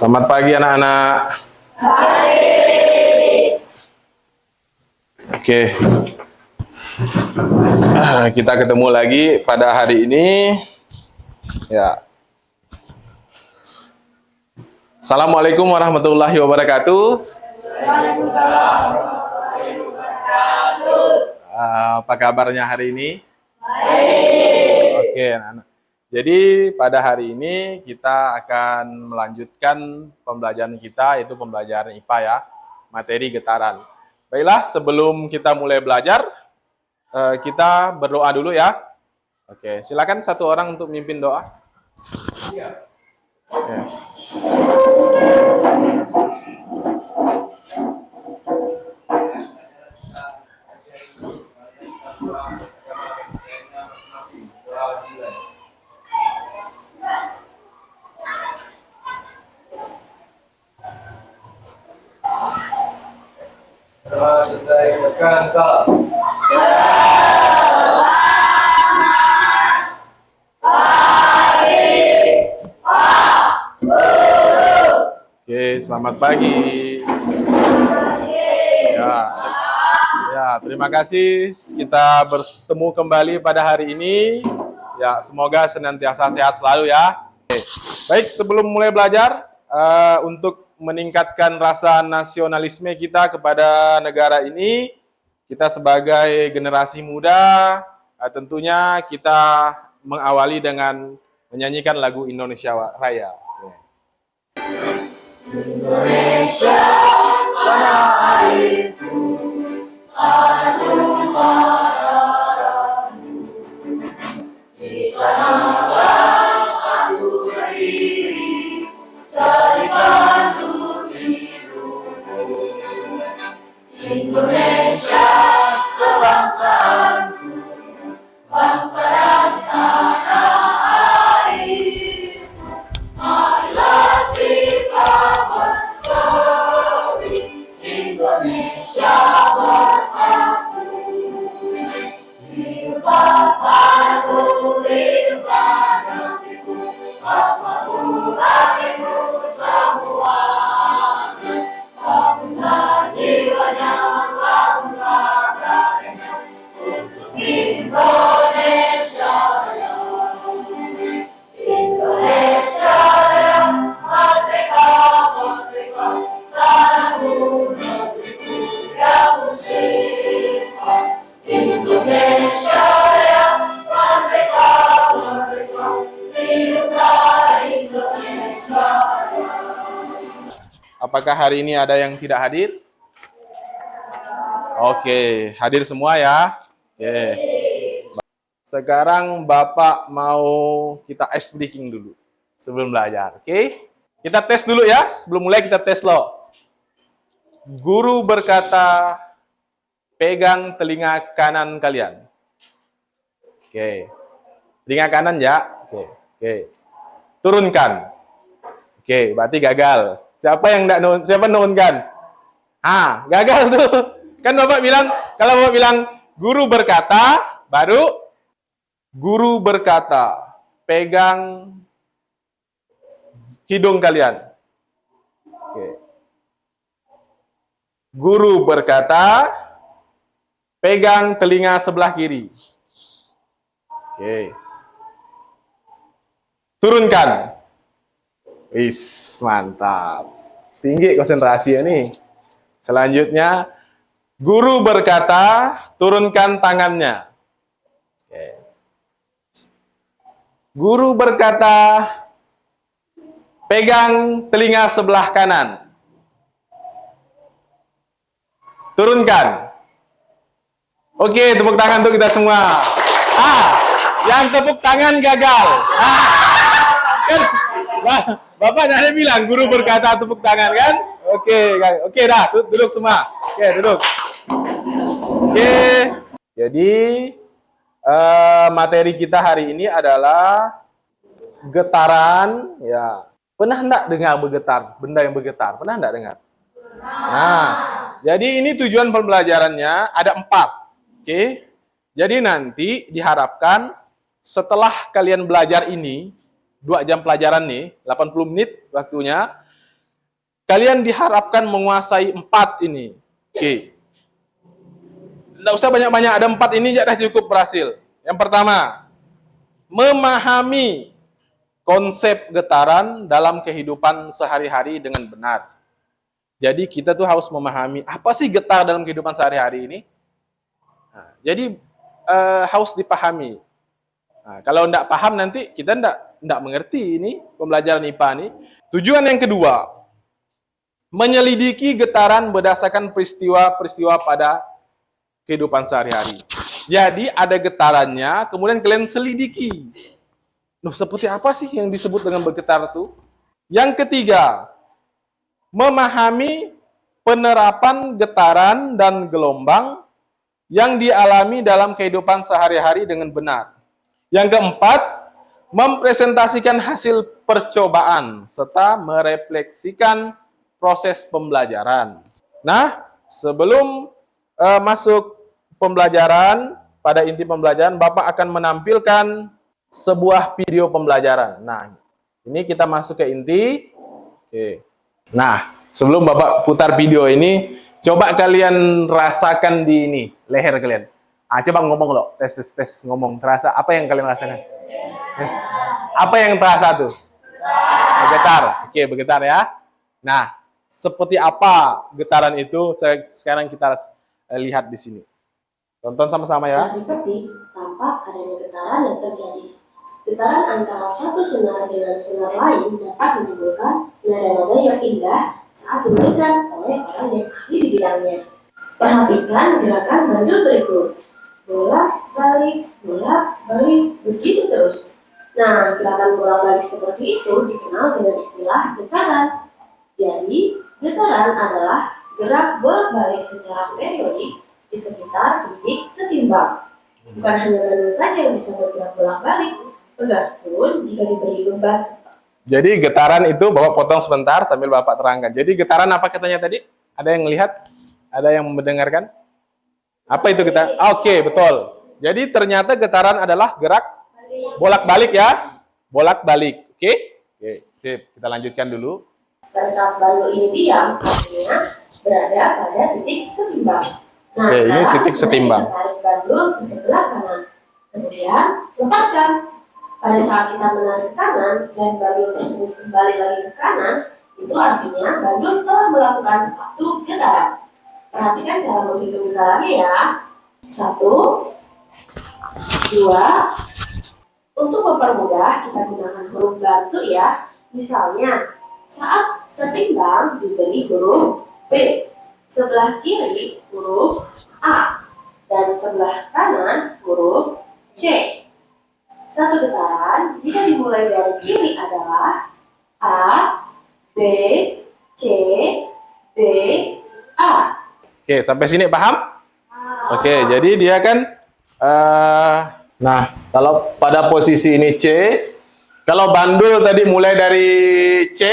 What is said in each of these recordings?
Selamat pagi anak-anak. Oke. Kita ketemu lagi pada hari ini. Ya. Assalamualaikum warahmatullahi wabarakatuh. Apa kabarnya hari ini? Baik. Oke, anak-anak. Jadi pada hari ini kita akan melanjutkan pembelajaran kita, yaitu pembelajaran IPA ya, materi getaran. Baiklah, sebelum kita mulai belajar, kita berdoa dulu ya. Oke, silakan satu orang untuk mimpin doa. Oke. Oke, selamat pagi. Ya, terima kasih. Kita bertemu kembali pada hari ini. Ya, semoga senantiasa sehat selalu ya. Oke. Baik, sebelum mulai belajar, untuk meningkatkan rasa nasionalisme kita kepada negara ini, kita sebagai generasi muda, tentunya kita mengawali dengan menyanyikan lagu Indonesia Raya. Indonesia, tanah airku, tanah tumpah darahmu. Di sanalah aku berdiri, terpandu hidupku. Indonesia, kebangsaanku, bangsa dan tanah air. Marilah kita bersatu, Indonesia bersatu. Hiduplah padaku, hiduplah negeriku, bangsaku, rakyatku semua. Bangunlah jiwanya, bangunlah rakyatnya, untuk Indonesia Raya. Indonesia Raya, merdeka, merdeka, tanahku, negeriku yang tercinta. Indonesia Raya, merdeka, merdeka, hiduplah Indonesia Raya. Apakah hari ini ada yang tidak hadir? Oke, hadir semua ya. Oke. Sekarang Bapak mau kita ice breaking dulu sebelum belajar. Oke? Kita tes dulu ya. Sebelum mulai kita tes loh. Guru berkata, pegang telinga kanan kalian. Oke. Telinga kanan ya. Oke. Turunkan. Oke, berarti gagal. Siapa yang enggak siapa nurunkan? Gagal tuh. Kan Bapak bilang, kalau Bapak bilang guru berkata, baru guru berkata, pegang hidung kalian. Oke. Guru berkata, pegang telinga sebelah kiri. Oke. Turunkan. Mantap. Tinggi konsentrasi ini. Selanjutnya, guru berkata, turunkan tangannya. Oke. Guru berkata, pegang telinga sebelah kanan. Turunkan. Oke, tepuk tangan untuk kita semua. Yang tepuk tangan gagal. Kan, Bapak tadi bilang guru berkata tepuk tangan kan? Oke dah, duduk semua. Oke, duduk. Oke. Jadi materi kita hari ini adalah getaran, ya. Pernah enggak dengar bergetar, benda yang bergetar? Pernah enggak dengar? Nah, jadi ini tujuan pembelajarannya ada 4. Oke. Jadi nanti diharapkan setelah kalian belajar ini 2 jam pelajaran nih, 80 menit waktunya, kalian diharapkan menguasai 4 ini. Oke. Nggak usah banyak-banyak, ada 4 ini sudah cukup berhasil. Yang pertama, memahami konsep getaran dalam kehidupan sehari-hari dengan benar. Jadi kita tuh harus memahami apa sih getar dalam kehidupan sehari-hari ini. Nah, jadi harus dipahami. Nah, kalau tidak paham nanti kita tidak mengerti ini pembelajaran IPA ini. Tujuan yang kedua, menyelidiki getaran berdasarkan peristiwa-peristiwa pada kehidupan sehari-hari. Jadi ada getarannya, kemudian kalian selidiki. Loh, seperti apa sih yang disebut dengan bergetar itu? Yang ketiga, memahami penerapan getaran dan gelombang yang dialami dalam kehidupan sehari-hari dengan benar. Yang keempat, mempresentasikan hasil percobaan serta merefleksikan proses pembelajaran. Nah, sebelum masuk pembelajaran, pada inti pembelajaran, Bapak akan menampilkan sebuah video pembelajaran. Nah, ini kita masuk ke inti. Oke. Nah, sebelum Bapak putar video ini, coba kalian rasakan di ini, leher kalian. Coba ngomong loh, tes ngomong. Terasa apa yang kalian rasakan? Apa yang terasa tuh? Bergetar. Oke, bergetar ya. Nah, seperti apa getaran itu? Sekarang kita lihat di sini. Tonton sama-sama ya. Dari petik, tampak adanya getaran yang terjadi. Getaran antara satu senar dengan senar lain dapat menimbulkan nada-nada yang indah saat diberikan oleh orang yang ahli di bidangnya. Perhatikan gerakan bandul berikut. Bolak-balik, begitu terus. Nah, gerakan bolak-balik seperti itu dikenal dengan istilah getaran. Jadi, getaran adalah gerak bolak-balik secara periodik di sekitar titik setimbang. Bukan hanya bandul saja yang bisa bergerak bolak-balik, pegas pun jika diberi beban. Jadi getaran itu Bapak potong sebentar sambil Bapak terangkan. Jadi getaran apa katanya tadi? Ada yang melihat? Ada yang mendengarkan? Apa itu getaran? Oke, betul. Jadi ternyata getaran adalah gerak bolak-balik ya. Bolak-balik. Oke? Oke, sip. Kita lanjutkan dulu. Pada saat bandul ini diam, artinya berada pada titik setimbang. Nah, oke, ini titik setimbang. Tarik bandul ke sebelah kanan. Kemudian lepaskan. Pada saat kita menarik kanan dan bandul tersebut kembali lagi ke kanan, itu artinya bandul telah melakukan satu getaran. Perhatikan cara menghitung getarannya ya. 1, 2. Untuk mempermudah, kita gunakan huruf bantu ya. Misalnya, saat setimbang diberi huruf B, sebelah kiri huruf A, dan sebelah kanan huruf C. Satu getaran jika dimulai dari kiri adalah A, B, C, D, A. Oke, sampai sini paham? Oke, jadi dia kan nah, kalau pada posisi ini C, kalau bandul tadi mulai dari C,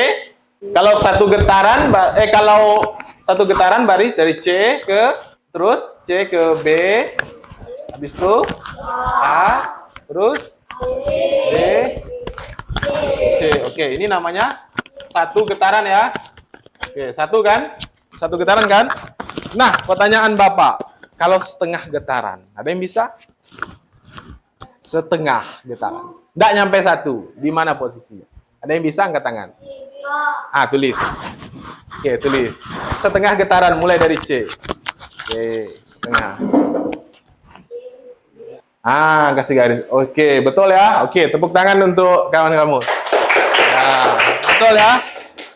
kalau satu getaran baris dari C ke terus C ke B, habis itu A, terus B, C. Oke, ini namanya satu getaran ya. Oke, satu kan? Satu getaran kan? Nah, pertanyaan Bapak, kalau setengah getaran, ada yang bisa? Setengah getaran. Nggak nyampe satu, di mana posisinya? Ada yang bisa angkat tangan? Tulis. Oke, tulis. Setengah getaran mulai dari C. Oke, setengah. Kasih garis. Oke, betul ya? Oke, tepuk tangan untuk kawan kamu. Nah, betul ya?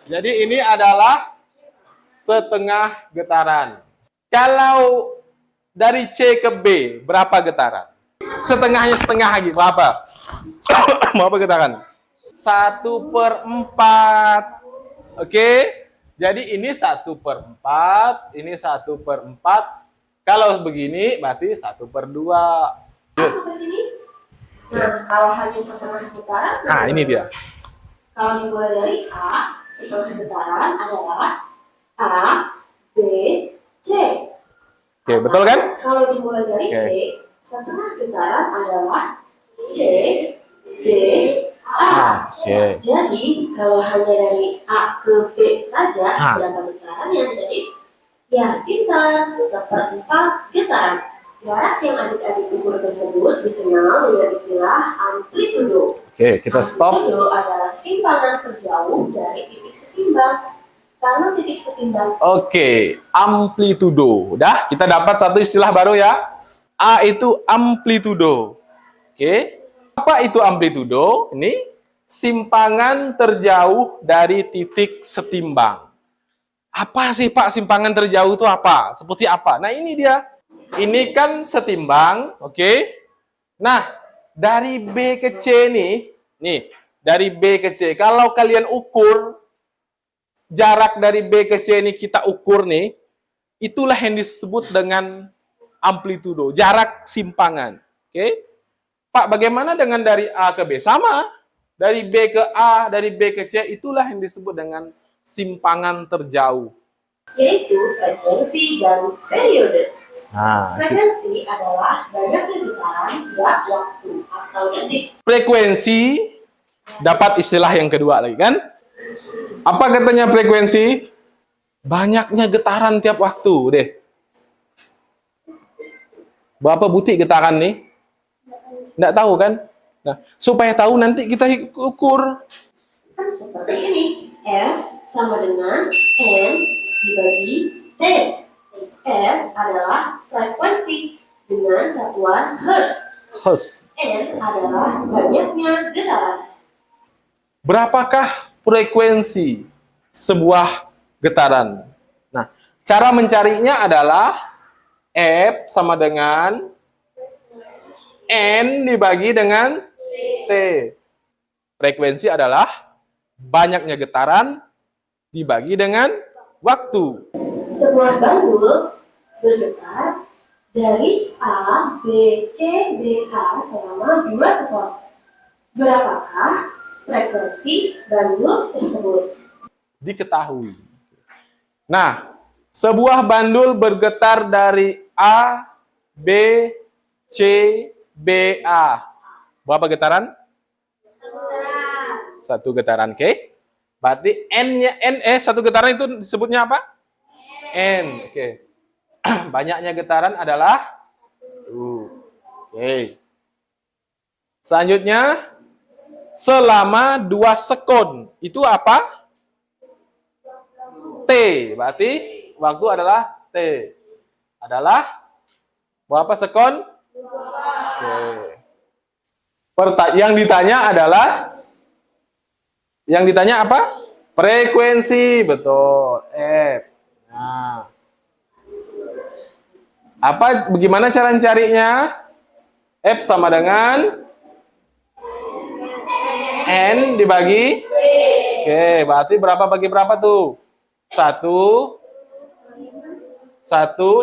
Jadi ini adalah setengah getaran. Kalau dari C ke B, berapa getaran? Setengahnya setengah lagi, berapa? Berapa getaran? 1/4. Oke? Jadi ini 1/4, ini 1/4. Kalau begini, berarti 1/2. Masuk ke sini. Nah, kalau hanya setengah getaran. Ini dia. Kalau dimulai dari A, setengah getaran adalah A, B, C. Oke, betul kan? Kalau dimulai dari C, setengah getaran adalah C, D, A. Oke. Jadi, kalau hanya dari A ke B saja, Ah. berapa getaran yang terjadi? Ya, pintar. Seperempat getaran. Jarak yang adik-adik ukur tersebut dikenal dengan istilah amplitudo. Oke, kita stop. Amplitudo adalah simpangan terjauh dari titik setimbang. Kalau titik setimbang Oke, amplitudo. Udah, kita dapat satu istilah baru ya. A itu amplitudo. Oke. Apa itu amplitudo? Ini simpangan terjauh dari titik setimbang. Apa sih Pak simpangan terjauh itu apa? Seperti apa? Nah ini dia. Ini kan setimbang, oke? Nah, dari B ke C nih, dari B ke C. Kalau kalian ukur jarak dari B ke C ini kita ukur nih, itulah yang disebut dengan amplitudo, jarak simpangan. Oke? Pak, bagaimana dengan dari A ke B? Sama. Dari B ke A, dari B ke C, itulah yang disebut dengan simpangan terjauh. yaitu frekuensi dan periode. Nah, Frekuensi adalah banyaknya getaran tiap waktu atau detik. frekuensi dapat istilah yang kedua lagi kan? Apa katanya frekuensi? Banyaknya getaran tiap waktu deh. Berapa butik getaran nih? Nggak tahu kan? Nah, supaya tahu nanti kita ukur. Kan seperti ini. F sama dengan N dibagi T. F adalah frekuensi dengan satuan Hertz. Hertz. N adalah banyaknya getaran. Berapakah frekuensi sebuah getaran? Nah, cara mencarinya adalah F sama dengan N dibagi dengan T. Frekuensi adalah banyaknya getaran dibagi dengan waktu. Sebuah bandul bergetar dari A, B, C, D, A selama 2 sekon. Berapakah frekuensi bandul tersebut? Diketahui. Nah, sebuah bandul bergetar dari A, B, C, B, A. Berapa getaran? Satu getaran, oke? Berarti N-nya satu getaran itu disebutnya apa? N, oke. Banyaknya getaran adalah oke. Selanjutnya selama 2 sekon. Itu apa? T. Berarti waktu adalah T. Adalah berapa sekon? Oke. Yang ditanya adalah apa? Frekuensi, betul. F. Nah. Bagaimana cara mencarinya? F sama dengan N dibagi Oke, berarti berapa bagi berapa tuh? 1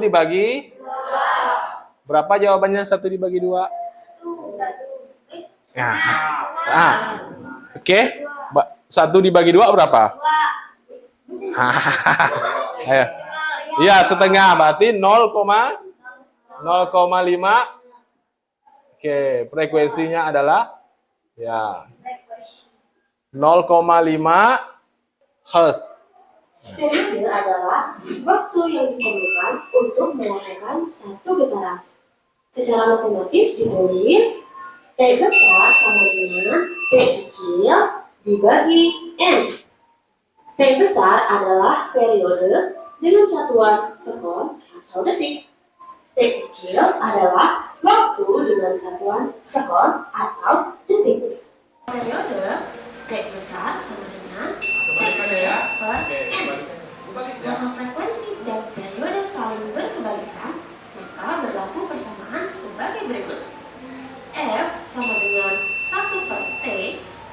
dibagi berapa jawabannya 1 dibagi 2? Oke. 1 dibagi 2 berapa? Ayo. Iya, setengah. Berarti 0,5. Oke, frekuensinya adalah ya 0,5 Hz. Periode adalah waktu yang diperlukan untuk melakukan satu getaran. Secara matematis ditulis T besar sama dengan T kecil dibagi N. T besar adalah periode dengan satuan sekon atau detik. T kecil adalah waktu dengan satuan sekon atau detik. Periode T besar sama dengan T kecil per N. Karena frekuensi dan periode saling berkebalikan, maka berlaku persamaan sebagai berikut. F sama dengan 1 per T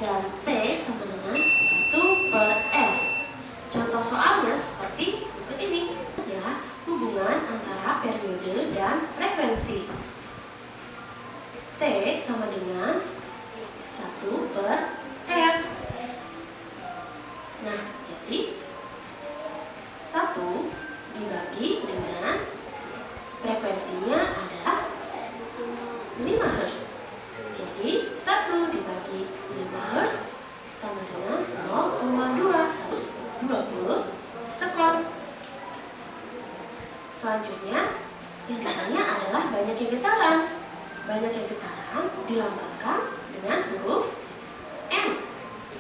dan T sama dengan 1 per F. Contoh soalnya seperti berikut ini. Ya, hubungan antara periode dan frekuensi. T sama dengan 1 per F. Nah, jadi 1 dibagi dengan frekuensinya adalah 5 Hz. Jadi 1 dibagi 5 Universe sama-sama 0,2120 sekon. Selanjutnya, yang ditanya adalah banyaknya getaran. Banyaknya getaran dilambangkan dengan huruf M.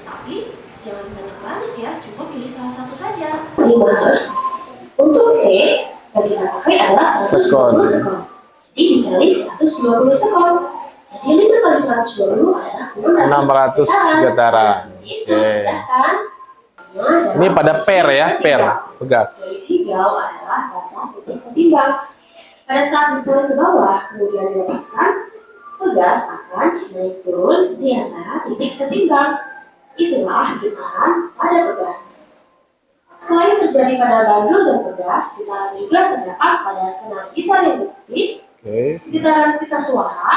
Tapi jangan banyak-banyak ya, cukup pilih salah satu saja. Untuk T, yang kita pakai adalah 120 sekon. Jadi dikali 120 sekon. Jadi 5 kali 120 adalah 600 getaran. Oke. Ini pada per ya, per pegas. Garis hijau adalah batas titik setimbang. Pada saat ditarik ke bawah, kemudian dilepaskan, pegas akan naik turun di antara titik setimbang. Itulah getaran pada pegas. Selain terjadi pada bandul dan pegas, getaran juga terdapat pada senar gitar yang bertitik, getaran pita suara,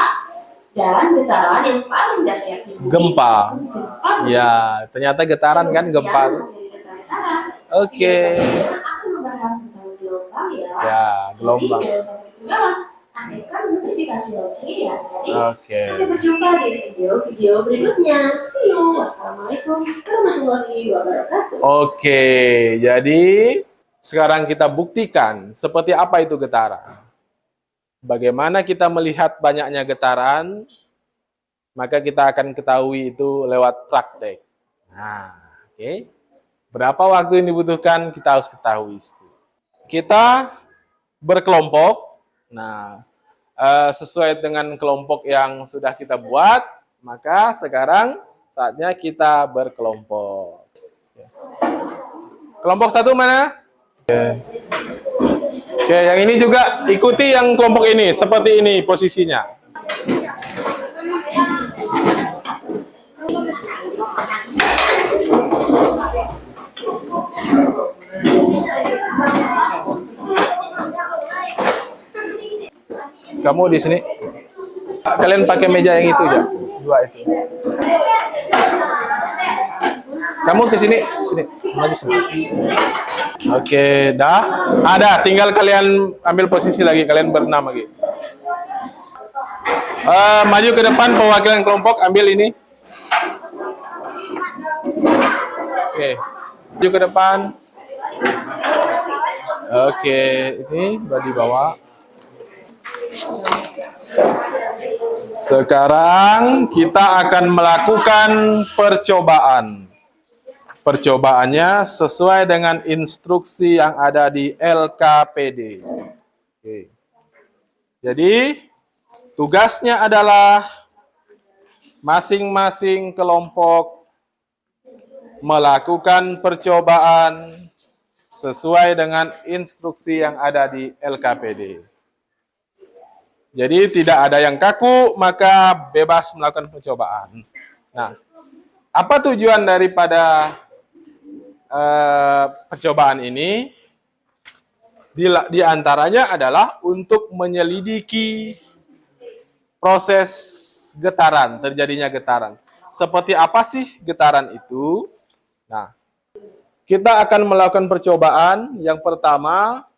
dan getaran yang paling dahsyat di bumi, Gempa. gempa. Ya, ternyata getaran kan gempa. Oke. Aku membahas tentang gelombang ya. Ya, gelombang. Jadi, jangan sampai ketinggalan. Aktifkan notifikasi lonceng ya. Jadi, Oke. sampai berjumpa di video-video berikutnya. See you. Wassalamualaikum warahmatullahi wabarakatuh. Oke, jadi sekarang kita buktikan seperti apa itu getaran. Bagaimana kita melihat banyaknya getaran, maka kita akan ketahui itu lewat praktek. Nah, oke. Berapa waktu yang dibutuhkan, kita harus ketahui itu. Kita berkelompok. Nah, sesuai dengan kelompok yang sudah kita buat, maka sekarang saatnya kita berkelompok. Kelompok satu mana? Oke, yang ini juga ikuti yang kelompok ini, seperti ini posisinya. Kamu di sini. Kalian pakai meja yang itu ya, dua itu. Kamu ke sini, sini, maju sini. Oke, dah. Ada, tinggal kalian ambil posisi lagi, kalian berenam lagi. Maju ke depan perwakilan kelompok, ambil ini. Oke, maju ke depan. Oke, ini udah dibawa. Sekarang kita akan melakukan percobaan. Percobaannya sesuai dengan instruksi yang ada di LKPD. Oke. Jadi, tugasnya adalah masing-masing kelompok melakukan percobaan sesuai dengan instruksi yang ada di LKPD. Jadi tidak ada yang kaku, maka bebas melakukan percobaan. Nah, apa tujuan daripada percobaan ini? Di antaranya adalah untuk menyelidiki proses getaran, terjadinya getaran. Seperti apa sih getaran itu? Nah, kita akan melakukan percobaan. Yang pertama,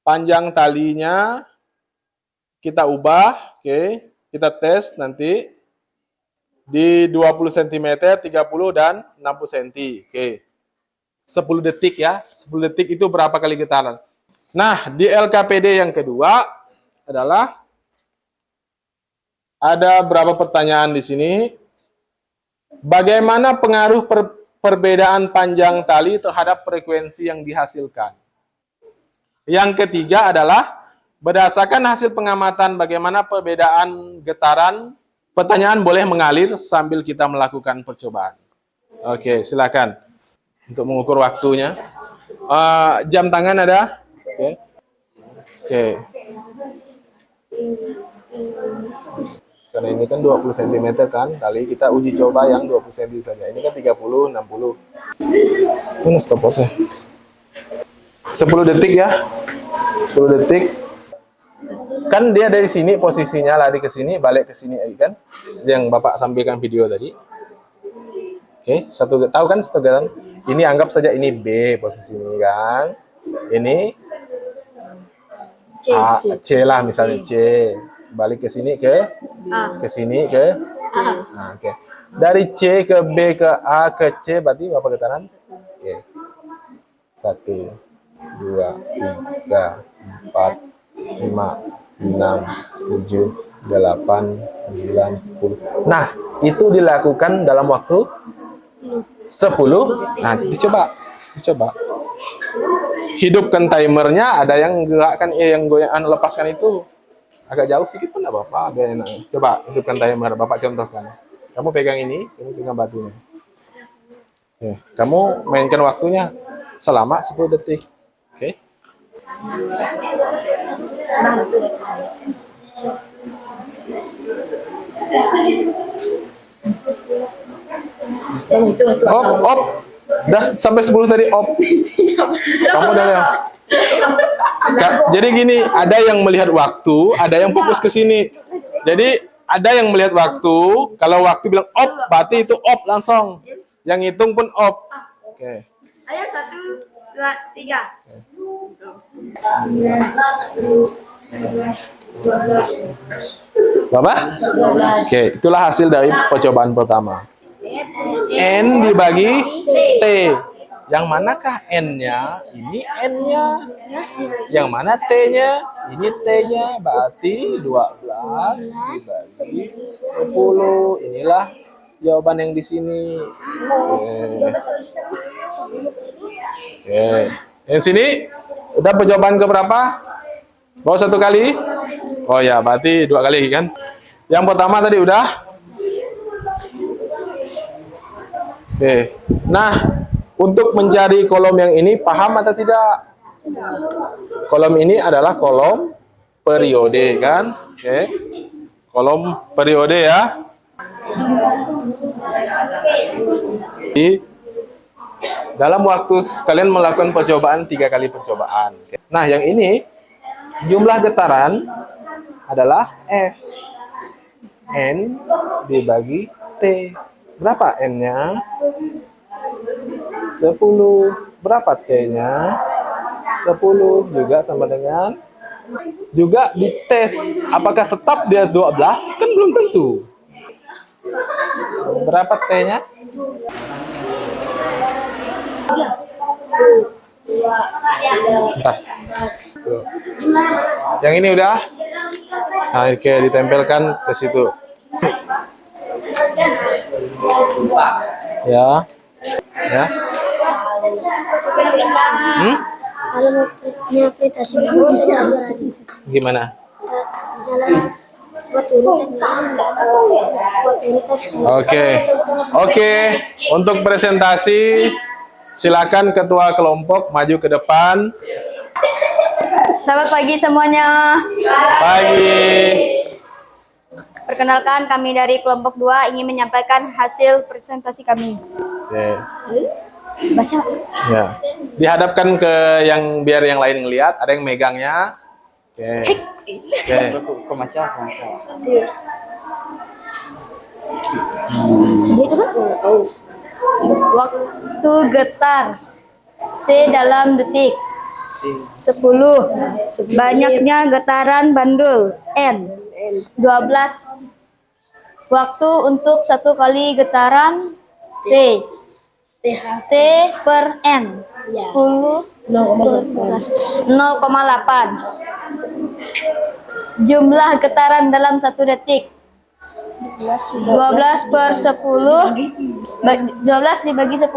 panjang talinya kita ubah, oke. Kita tes nanti di 20 cm, 30 dan 60 cm. Oke. 10 detik ya. 10 detik itu berapa kali getaran? Nah, di LKPD yang kedua adalah ada berapa pertanyaan di sini. Bagaimana pengaruh perbedaan panjang tali terhadap frekuensi yang dihasilkan? Yang ketiga adalah berdasarkan hasil pengamatan bagaimana perbedaan getaran, pertanyaan boleh mengalir sambil kita melakukan percobaan. Oke, silakan untuk mengukur waktunya. Jam tangan ada? Oke. Oke. Karena ini kan 20 cm kan, tali kita uji coba yang 20 cm saja. Ini kan 30, 60. Mana stopwatchnya? 10 detik ya. 10 detik. Kan dia dari sini posisinya lari ke sini, balik ke sini kan? Yang Bapak sampaikan video tadi. Oke, tahu kan satu getaran? Ini anggap saja ini B posisi ini kan. Ini C lah misalnya C. Balik ke sini ke sini ke nah, oke. Dari C ke B ke A ke C berarti berapa getaran? Oke. 1, 2, 3, 4, 5, 6, 7, 8, 9, 10. Nah, itu dilakukan dalam waktu 10. Nah, dicoba. Hidupkan timernya, ada yang gerakkan, yang goyang, lepaskan itu. Agak jauh sedikit pun enggak apa-apa, biar enak. Coba hidupkan timer, Bapak contohkan. Kamu pegang ini, kamu pegang batunya. Kamu mainkan waktunya selama 10 detik. Oke. Op. Udah sampai 10 tadi, op. Kamu udah lihat. Jadi gini, ada yang melihat waktu, ada yang fokus ke sini. Jadi ada yang melihat waktu, kalau waktu bilang op, berarti itu op langsung. Yang hitung pun op. Oke. Ayo 1, 2, 3. Bapak? Oke, itulah hasil dari percobaan pertama. N dibagi T. Yang manakah N-nya? Ini N-nya. Yang mana T-nya? Ini T-nya. Berarti 12 dibagi 10. Inilah jawaban yang di sini. Oke. Yang sini udah percobaan ke berapa? Bawa 1 kali? Oh ya, berarti 2 kali kan? Yang pertama tadi udah. Oke. Nah, untuk mencari kolom yang ini paham atau tidak? Kolom ini adalah kolom periode kan? Oke. Kolom periode ya. Di dalam waktu kalian melakukan percobaan 3 kali percobaan. Nah, yang ini jumlah getaran adalah F. N dibagi T. Berapa N-nya? 10. Berapa T-nya? 10 juga sama dengan. Juga dites apakah tetap dia 12? Kan belum tentu. Berapa T-nya? Entah. Tuh. Yang ini udah? Nah, oke, ditempelkan ke situ. Ya. Ya. Kalau mau interpretasi itu tidak berani. Gimana? Jalan buat urutan. Oke. Untuk presentasi, silakan ketua kelompok maju ke depan. Selamat pagi semuanya. Pagi. Perkenalkan, kami dari kelompok 2 ingin menyampaikan hasil presentasi kami. Oke. Baca. Ya. Dihadapkan ke yang biar yang lain ngelihat, ada yang megangnya. Oke. Waktu getar T dalam detik 10. Banyaknya getaran bandul N 12. Waktu untuk 1 kali getaran T per N 10 0,8. Jumlah getaran dalam 1 detik 12 per 10. 12 dibagi 10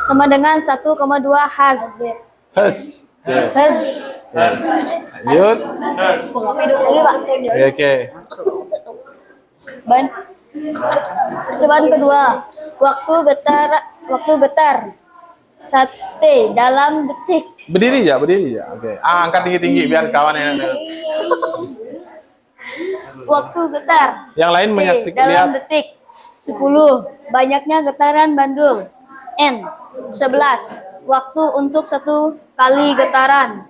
sama dengan 1,2 Hz. Hus. Hz. Lanjut. Lagi, Pak. Oke. Percobaan kedua, waktu getar 1 dalam detik. Berdiri ya. Oke. Angkat tinggi-tinggi biar kawan enak. Waktu getar Yang lain T menyaksikan dalam lihat. detik 10. Banyaknya getaran bandul N 11. Waktu untuk 1 kali getaran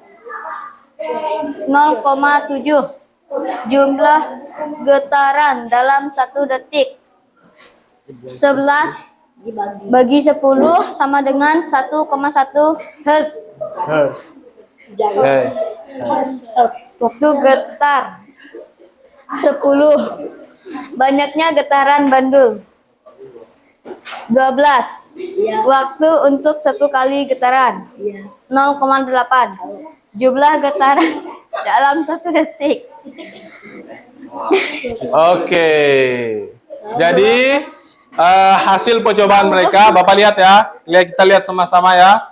0,7. Jumlah getaran dalam 1 detik 11 bagi 10 sama dengan 1,1 Hz. Oke. Waktu getar 10. Banyaknya getaran bandul 12. Waktu untuk satu kali getaran. 0,8. Jumlah getaran dalam 1 detik. Oke. Jadi hasil percobaan mereka, Bapak lihat ya. Kita lihat sama-sama ya.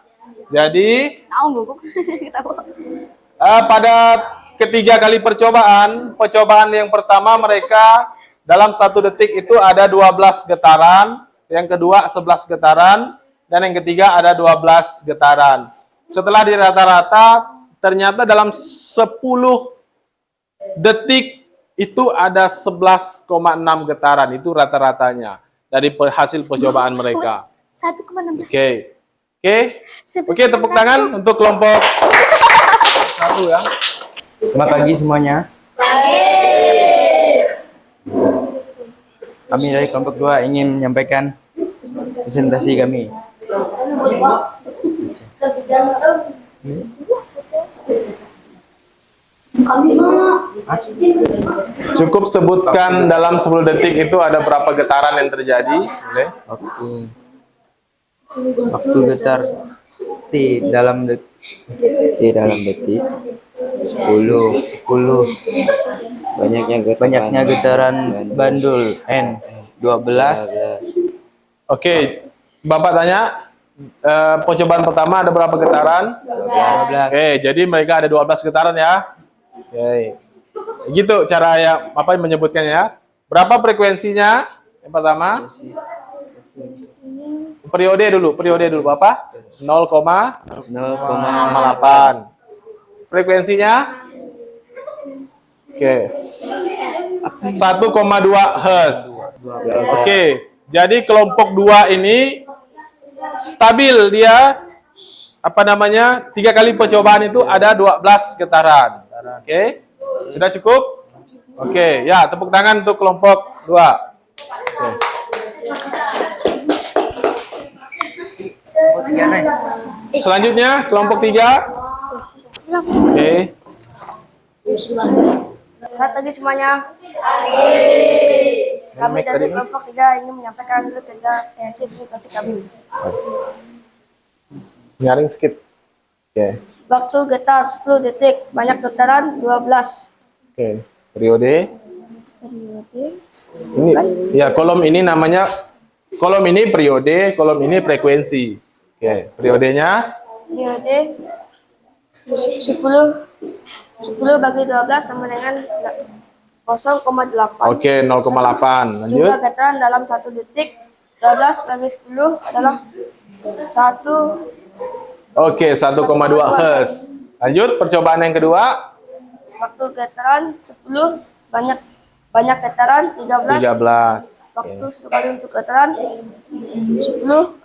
Jadi Tahu guguk. Tahu. pada ketiga kali percobaan yang pertama mereka dalam 1 detik itu ada 12 getaran, yang kedua 11 getaran, dan yang ketiga ada 12 getaran. Setelah di rata-rata, ternyata dalam 10 detik itu ada 11,6 getaran, itu rata-ratanya dari hasil percobaan mereka. 1,16. Oke, tepuk tangan untuk kelompok 1 ya. Selamat pagi semuanya. Kami dari kelompok 2 ingin menyampaikan presentasi kami. Cukup sebutkan dalam 10 detik itu ada berapa getaran yang terjadi. Boleh? Waktu getar T dalam detik 10 banyaknya getaran bandul N 12. Oke, Bapak tanya, percobaan pertama ada berapa getaran? 12. Oke, jadi mereka ada 12 getaran ya. Oke. Gitu cara ya apa yang menyebutkannya ya. Berapa frekuensinya? Yang pertama? Periode dulu Bapak. 0,8. Frekuensinya? Oke. 1,2 Hz. Oke. Jadi kelompok 2 ini stabil dia apa namanya? 3 kali percobaan itu ada 12 getaran. Oke. Sudah cukup? Oke, ya tepuk tangan untuk kelompok 2. Selanjutnya kelompok 3. Oke. Selamat pagi semuanya. Kami dari kelompok 3 ingin menyampaikan hasil kerja presentasi kami. Nyaring sedikit. Oke. Waktu getar 10 detik, banyak getaran 12. Oke. Periode. Ini ya kolom ini namanya periode, kolom ini frekuensi. Oke, periodenya Periode 10 bagi 12 sama dengan 0,8. oke 0,8. Lanjut. Jumlah getaran dalam 1 detik 12 bagi 10 adalah 1. Oke, 1,2 Hz. Lanjut, percobaan yang kedua. Waktu getaran 10 banyak getaran 13. 13. Waktu satu kali untuk getaran 10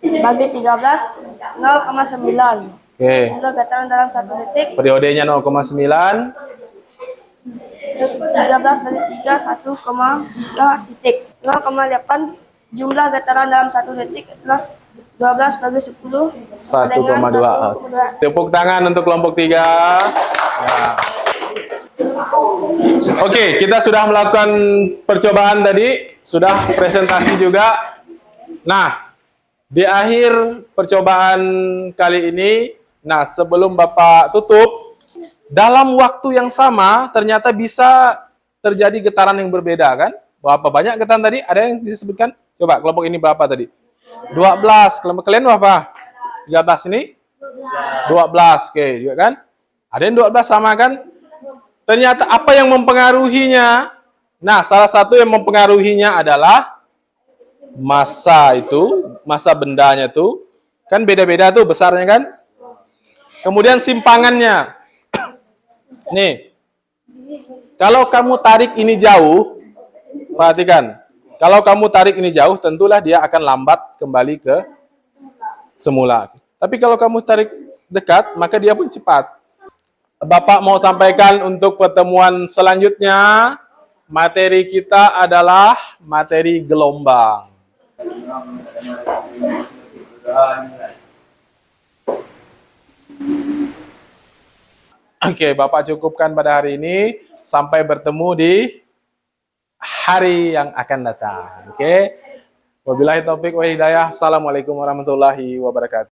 bagi 13 0,9. Oke. Jumlah getaran dalam 1 detik Periodenya 0,9. 13 bagi 3 1,2 titik 0,8. Jumlah getaran dalam 1 detik adalah 12 bagi 10 dengan 1,2. Tepuk tangan untuk kelompok 3. Ya. Oke, kita sudah melakukan percobaan tadi, sudah presentasi juga. Nah, di akhir percobaan kali ini, nah sebelum Bapak tutup, dalam waktu yang sama ternyata bisa terjadi getaran yang berbeda kan? Berapa banyak getaran tadi? Ada yang bisa sebutkan? Coba kelompok ini berapa tadi? 12. Kelompok kalian berapa? 13 ini? 12. Oke, juga kan? Ada yang 12 sama kan? Ternyata apa yang mempengaruhinya? Nah, salah satu yang mempengaruhinya adalah massa itu, massa bendanya tuh kan beda-beda tuh besarnya kan? Kemudian simpangannya. Nih. Kalau kamu tarik ini jauh, perhatikan. Kalau kamu tarik ini jauh, tentulah dia akan lambat kembali ke semula. Tapi kalau kamu tarik dekat, maka dia pun cepat. Bapak mau sampaikan untuk pertemuan selanjutnya, materi kita adalah materi gelombang. Oke, Bapak cukupkan pada hari ini. Sampai bertemu di hari yang akan datang. Oke. Wabillahi taufik wa hidayah. Assalamualaikum warahmatullahi wabarakatuh.